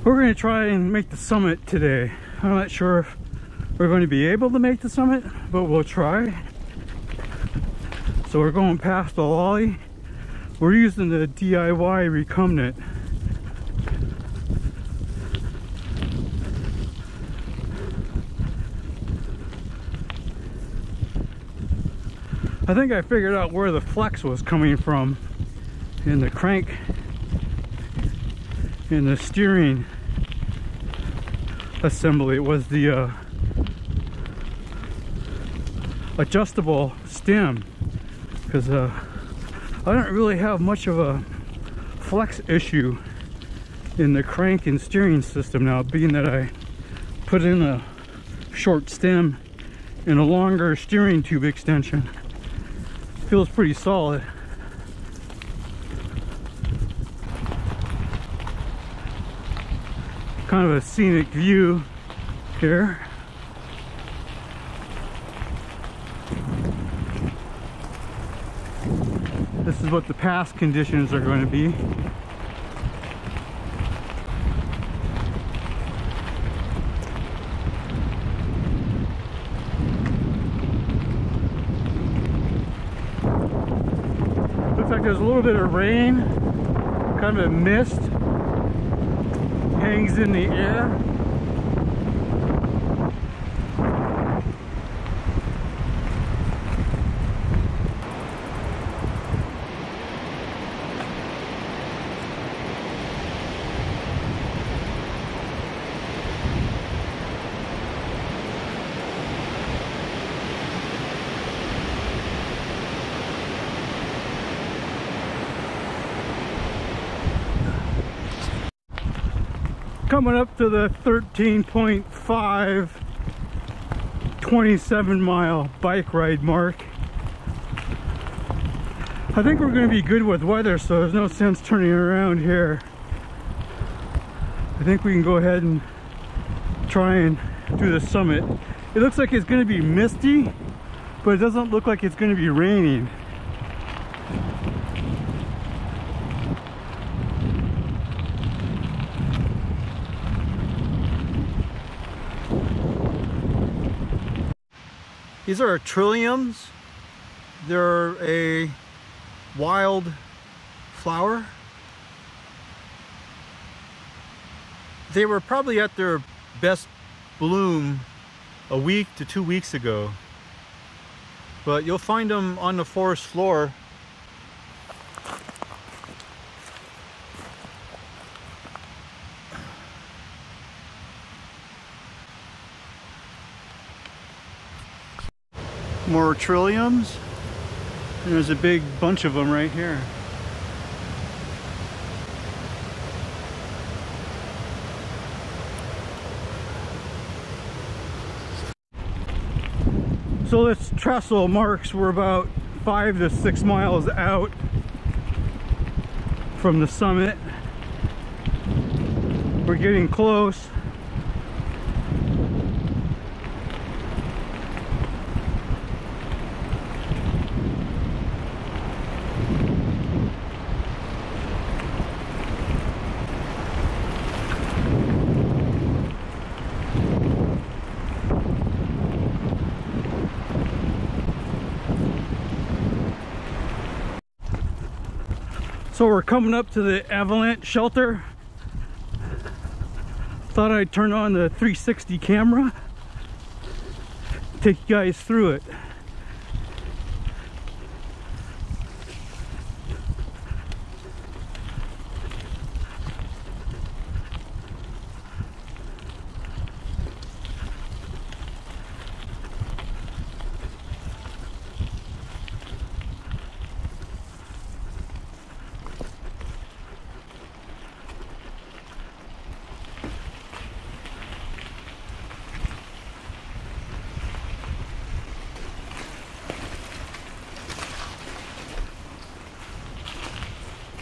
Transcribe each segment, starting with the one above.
We're going to try and make the summit today. I'm not sure if we're going to be able to make the summit, but we'll try. So we're going past the lolly. We're using the DIY recumbent. I think I figured out where the flex was coming from in the crank, in the steering assembly. It was the adjustable stem, because I don't really have much of a flex issue in the crank and steering system now, being that I put in a short stem and a longer steering tube extension. Feels pretty solid. Kind of a scenic view here. This is what the pass conditions are going to be. Looks like there's a little bit of rain, kind of a mist hangs in the air. Coming up to the 13.5 27-mile bike ride mark. I think we're going to be good with weather, so there's no sense turning around here. I think we can go ahead and try and do the summit. It looks like it's going to be misty, but it doesn't look like it's going to be raining. These are trilliums. They're a wild flower. They were probably at their best bloom a week to 2 weeks ago, but you'll find them on the forest floor. More trilliums, and there's a big bunch of them right here. So this trestle marks we're about 5 to 6 miles out from the summit. We're getting close. So we're coming up to the avalanche shelter. Thought I'd turn on the 360 camera, take you guys through it.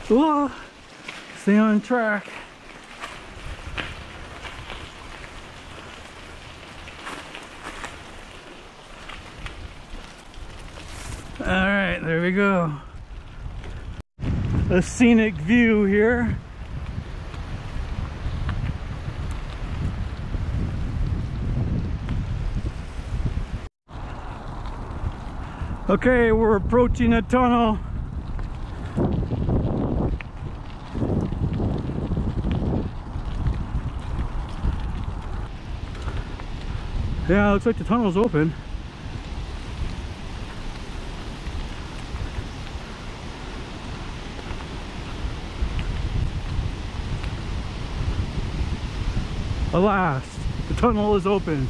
Whoa, stay on track. All right, there we go. A scenic view here. Okay, we're approaching a tunnel. Yeah, looks like the tunnel's open. Alas, the tunnel is open.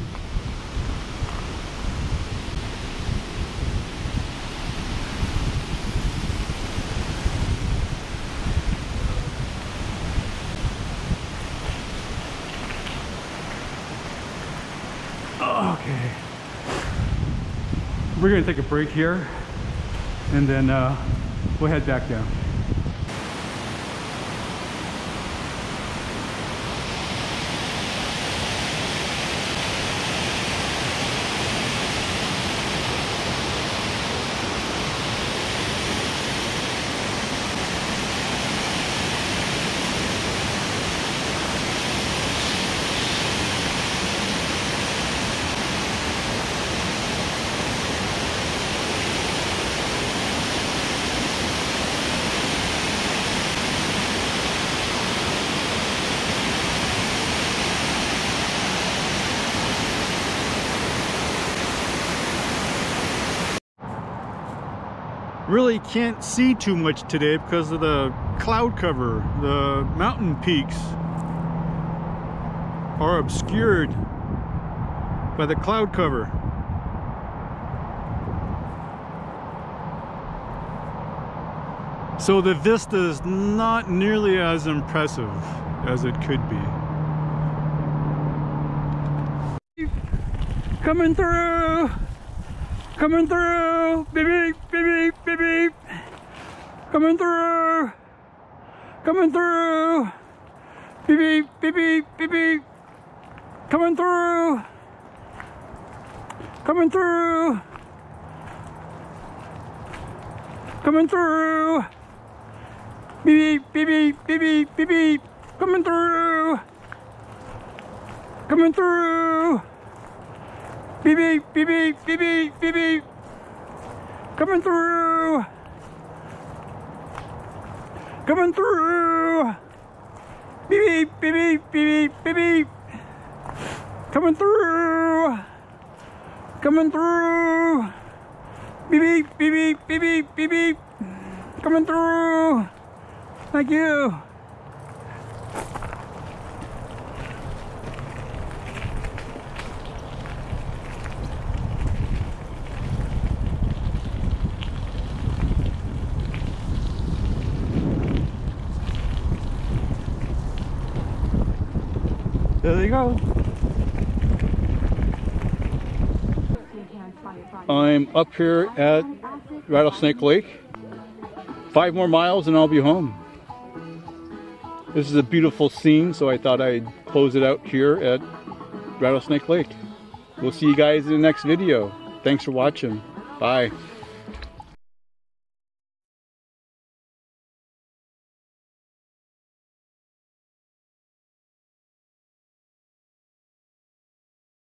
Okay. We're gonna take a break here and then we'll head back down. Really can't see too much today because of the cloud cover. The mountain peaks are obscured by the cloud cover. So the vista is not nearly as impressive as it could be. Coming through! Coming through! Beep beep beep beep beep! Coming through! Coming through! Beep beep beep beep beep beep! Coming through! Coming through! Coming through! Beep beep beep beep beep beep beep! Coming through! Coming through! Beep beep beep beep beep beep beep beep! Coming through! Coming through! Beep beep beep beep beep beep beep! Coming through! Coming through! Beep beep beep beep beep beep beep! Coming through! Thank you! There you go. I'm up here at Rattlesnake Lake. 5 more miles and I'll be home. This is a beautiful scene, so I thought I'd close it out here at Rattlesnake Lake. We'll see you guys in the next video. Thanks for watching. Bye.